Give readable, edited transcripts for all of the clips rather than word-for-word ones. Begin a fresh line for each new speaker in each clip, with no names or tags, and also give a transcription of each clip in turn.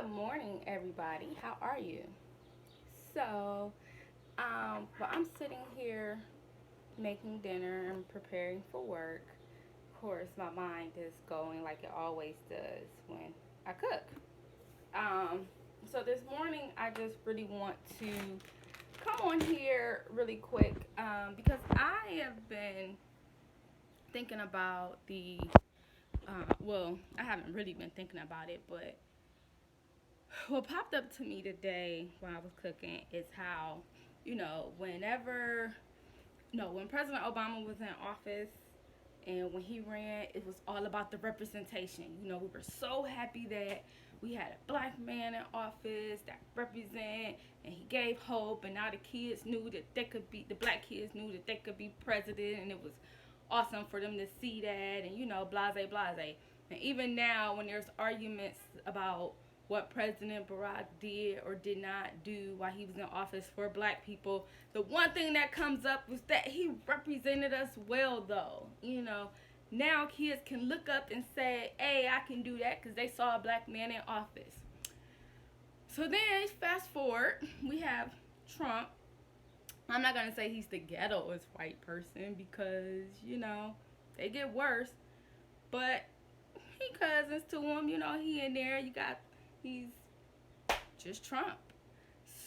Good morning, everybody. How are you? I'm sitting here making dinner and preparing for work. Of course, my mind is going like it always does when I cook. Um, this morning, I just really want to come on here really quick because I have been thinking about I haven't really been thinking about it, but what popped up to me today when I was cooking is how, when President Obama was in office and when he ran, it was all about the representation. We were so happy that we had a black man in office that represent and he gave hope, and now the black kids knew that they could be president, and it was awesome for them to see that, and blase blase. And even now, when there's arguments about what President Barack did or did not do while he was in office for black people, the one thing that comes up was that he represented us well, though. Now kids can look up and say, hey, I can do that because they saw a black man in office. So then, fast forward, we have Trump. I'm not going to say he's the ghettoest white person because, they get worse. But he cousins to him, he in there. He's just Trump.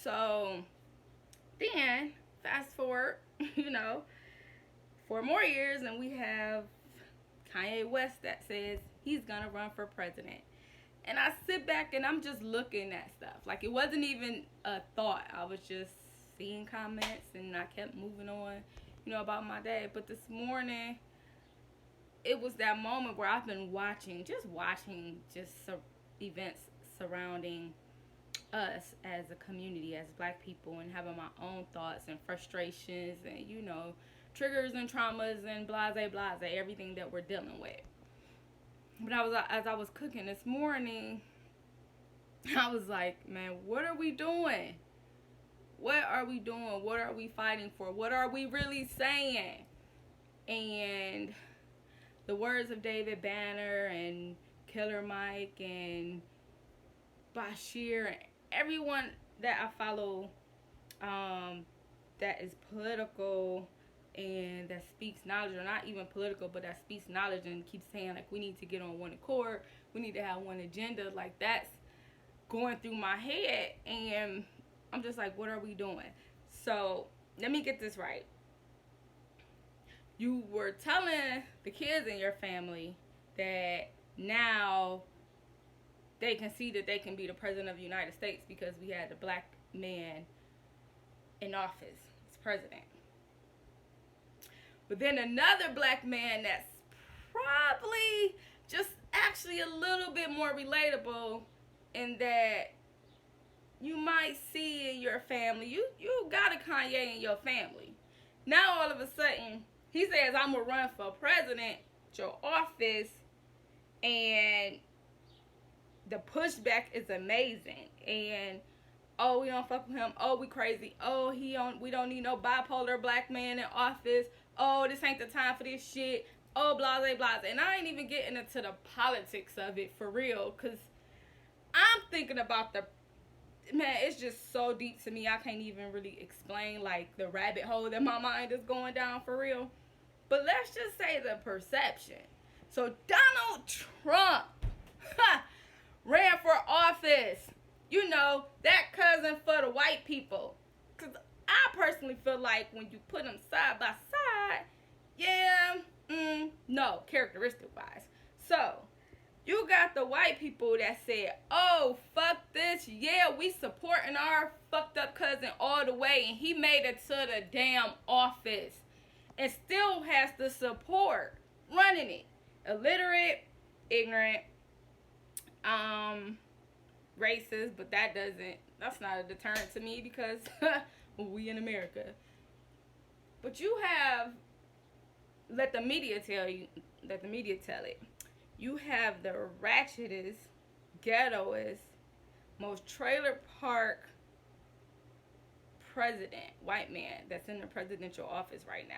So then, fast forward, 4 more years, and we have Kanye West that says he's gonna run for president. And I sit back and I'm just looking at stuff. Like, it wasn't even a thought. I was just seeing comments and I kept moving on, about my day. But this morning, it was that moment where I've been watching events surrounding us as a community, as black people, and having my own thoughts and frustrations and, triggers and traumas and blase blase, everything that we're dealing with. But as I was cooking this morning, I was like, man, what are we doing? What are we doing? What are we fighting for? What are we really saying? And the words of David Banner and Killer Mike and Bashir and everyone that I follow that is political and that speaks knowledge, or not even political, but that speaks knowledge and keeps saying, like, we need to get on one accord, we need to have one agenda, like, that's going through my head, and I'm just like, what are we doing? So let me get this right. You were telling the kids in your family that now they can see that they can be the president of the United States because we had a black man in office as president. But then another black man that's probably just actually a little bit more relatable in that you might see in your family. You got a Kanye in your family. Now all of a sudden, he says, I'm going to run for president, your office, and the pushback is amazing. And, oh, we don't fuck with him. Oh, we crazy. Oh, we don't need no bipolar black man in office. Oh, this ain't the time for this shit. Oh, blase, blase. And I ain't even getting into the politics of it for real, because I'm thinking about man, it's just so deep to me. I can't even really explain, like, the rabbit hole that my mind is going down for real. But let's just say the perception. So Donald Trump ran for office. That cousin for the white people. Because I personally feel like when you put them side by side, no, characteristic-wise. So, you got the white people that said, oh, fuck this. Yeah, we supporting our fucked up cousin all the way. And he made it to the damn office. And still has the support running it. Illiterate, ignorant, racist, but that's not a deterrent to me because we in America. But you have, let the media tell it. You have the ratchetest, ghettoest, most trailer park president, white man, that's in the presidential office right now.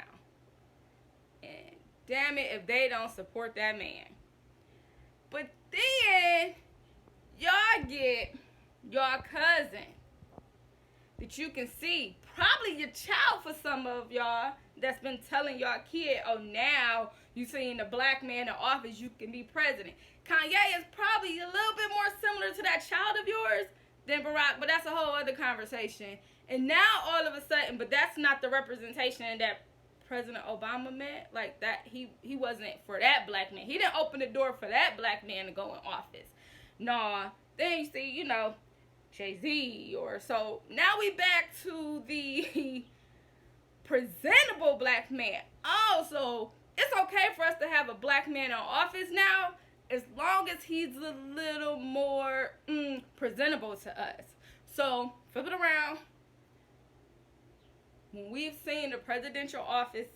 And damn it if they don't support that man. But then y'all get your cousin that you can see, probably your child for some of y'all, that's been telling y'all kid, oh, now you seeing a black man in office, you can be president. Kanye is probably a little bit more similar to that child of yours than Barack, but that's a whole other conversation. And now all of a sudden, but that's not the representation that President Obama meant. Like that, he wasn't for that black man. He didn't open the door for that black man to go in office. Nah, then you see, you know, Jay-Z or so. Now we back to the presentable black man. Also, it's okay for us to have a black man in office now, as long as he's a little more presentable to us. So, flip it around. When we've seen the presidential office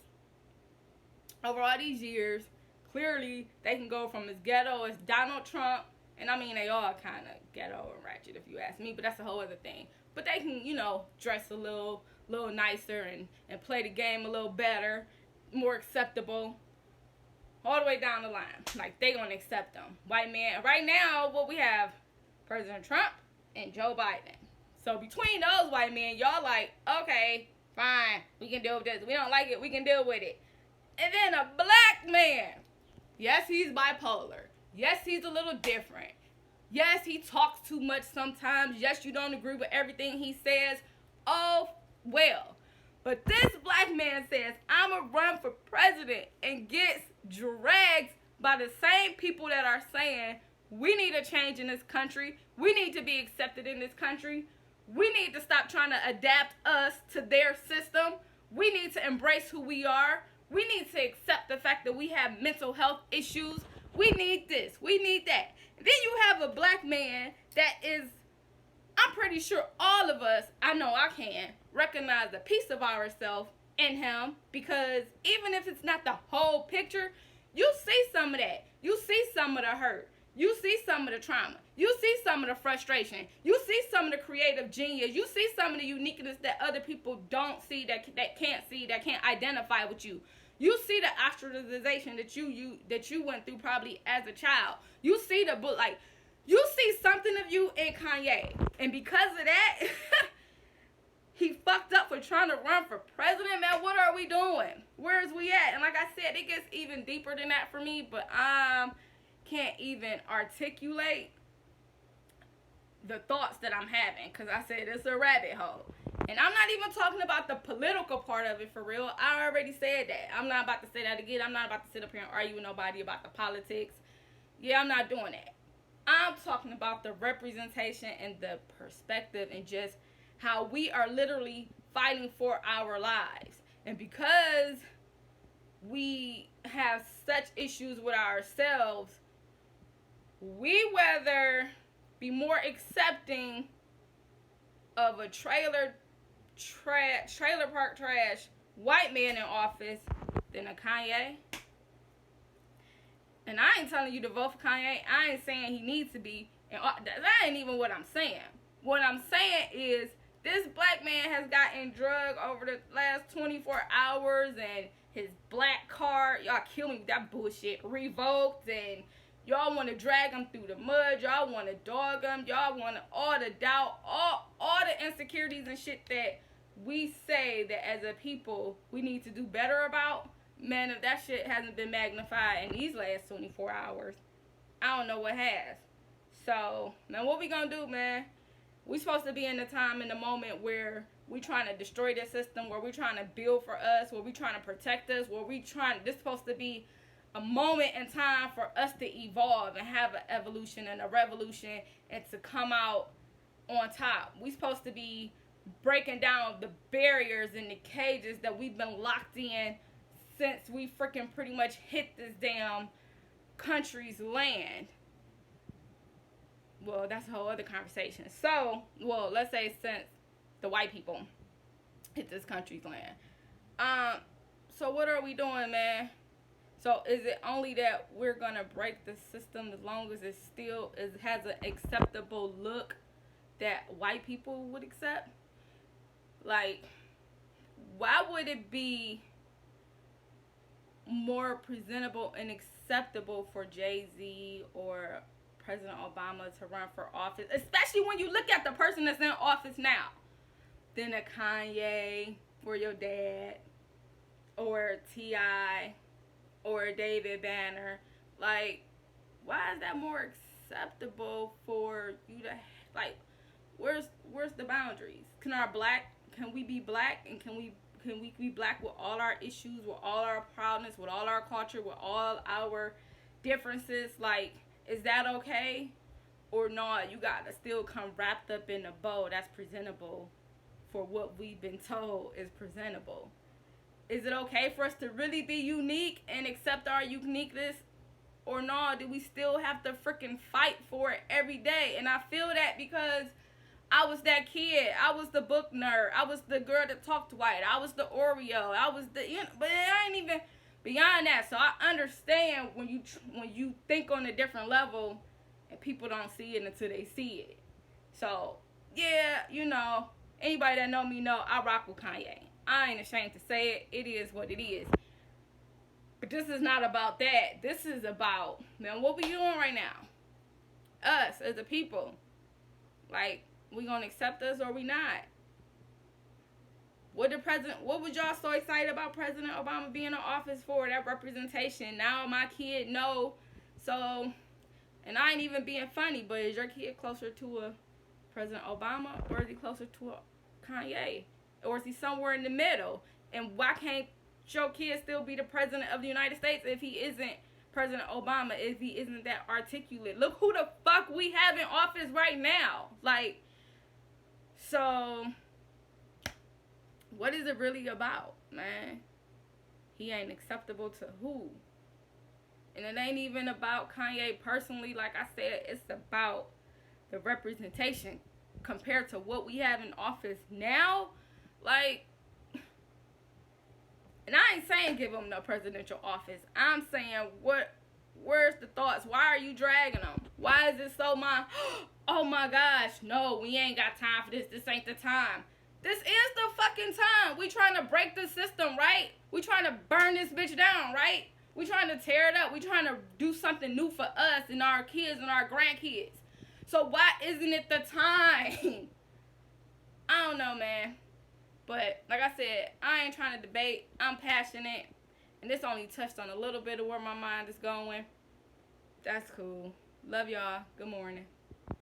over all these years, clearly they can go from as ghetto as Donald Trump, and I mean they all kind of ghetto and ratchet if you ask me, but that's a whole other thing. But they can, you know, dress a little nicer and play the game a little better, more acceptable, all the way down the line. Like, they gonna accept them. White man, right now, what we have, President Trump and Joe Biden. So between those white men, y'all like, okay, fine, we can deal with this. We don't like it, we can deal with it. And then a black man. Yes, he's bipolar. Yes, he's a little different. Yes, he talks too much sometimes. Yes, you don't agree with everything he says. Oh, well. But this black man says, I'm going to run for president, and gets dragged by the same people that are saying, we need a change in this country. We need to be accepted in this country. We need to stop trying to adapt us to their system. We need to embrace who we are. We need to accept the fact that we have mental health issues. We need this. We need that. And then you have a black man that is, I'm pretty sure all of us, I know I can, recognize a piece of ourselves in him, because even if it's not the whole picture, you see some of that. You see some of the hurt. You see some of the trauma. You see some of the frustration. You see some of the creative genius. You see some of the uniqueness that other people don't see, that can't identify with you. You see the ostracization that you went through probably as a child. You see you see something of you in Kanye. And because of that, he fucked up for trying to run for president. Man, what are we doing? Where is we at? And like I said, it gets even deeper than that for me, but can't even articulate the thoughts that I'm having, because I said it's a rabbit hole. And I'm not even talking about the political part of it for real. I already said that. I'm not about to say that again. I'm not about to sit up here and argue with nobody about the politics. Yeah, I'm not doing that. I'm talking about the representation and the perspective, and just how we are literally fighting for our lives. And because we have such issues with ourselves, we rather be more accepting of a trailer park trash white man in office than a Kanye. And I ain't telling you to vote for Kanye. I ain't saying he needs to be. And that ain't even what I'm saying. What I'm saying is, this black man has gotten drugged over the last 24 hours, and his black card, y'all kill me with that bullshit, revoked, and y'all want to drag him through the mud. Y'all want to dog him. Y'all want all the doubt, all the insecurities and shit that we say that as a people we need to do better about. Man, if that shit hasn't been magnified in these last 24 hours, I don't know what has. So, man, what we gonna do, man? We supposed to be in the time, in the moment where we trying to destroy the system, where we trying to build for us, where we trying to protect us, where we trying, this supposed to be a moment in time for us to evolve and have an evolution and a revolution, and to come out on top. We supposed to be breaking down the barriers and the cages that we've been locked in since we freaking pretty much hit this damn country's land. Well, that's a whole other conversation. So, well, let's say since the white people hit this country's land. So what are we doing, man? So is it only that we're going to break the system as long as it still has an acceptable look that white people would accept? Like, why would it be more presentable and acceptable for Jay-Z or President Obama to run for office, especially when you look at the person that's in office now, than a Kanye or your dad or T.I. or David Banner. Like, why is that more acceptable for you to, like, where's the boundaries? Can we be black, and can we be black with all our issues, with all our proudness, with all our culture, with all our differences? Like, is that okay? Or not? You gotta still come wrapped up in a bow that's presentable for what we've been told is presentable. Is it okay for us to really be unique and accept our uniqueness? Or no, do we still have to freaking fight for it every day? And I feel that because I was that kid. I was the book nerd. I was the girl that talked white. I was the Oreo. I was the, but I ain't even beyond that. So I understand when you think on a different level and people don't see it until they see it. So, yeah, anybody that know me know I rock with Kanye. I ain't ashamed to say it. It is what it is. But this is not about that. This is about, man, what we doing right now? Us as a people. Like, we gonna accept us or we not? What was y'all so excited about President Obama being in office for? That representation. Now my kid know. So, and I ain't even being funny, but is your kid closer to a President Obama, or is he closer to a Kanye? Or is he somewhere in the middle? And why can't your kid still be the president of the United States if he isn't President Obama, if he isn't that articulate? Look who the fuck we have in office right now. Like, so what is it really about, man? He ain't acceptable to who? And it ain't even about Kanye personally. Like I said, it's about the representation compared to what we have in office now. Like, and I ain't saying give him no presidential office. I'm saying where's the thoughts? Why are you dragging them? Why is it so oh my gosh, no, we ain't got time for this. This ain't the time. This is the fucking time. We trying to break the system, right? We trying to burn this bitch down, right? We trying to tear it up. We trying to do something new for us and our kids and our grandkids. So why isn't it the time? I don't know, man. But like I said, I ain't trying to debate. I'm passionate. And this only touched on a little bit of where my mind is going. That's cool. Love y'all. Good morning.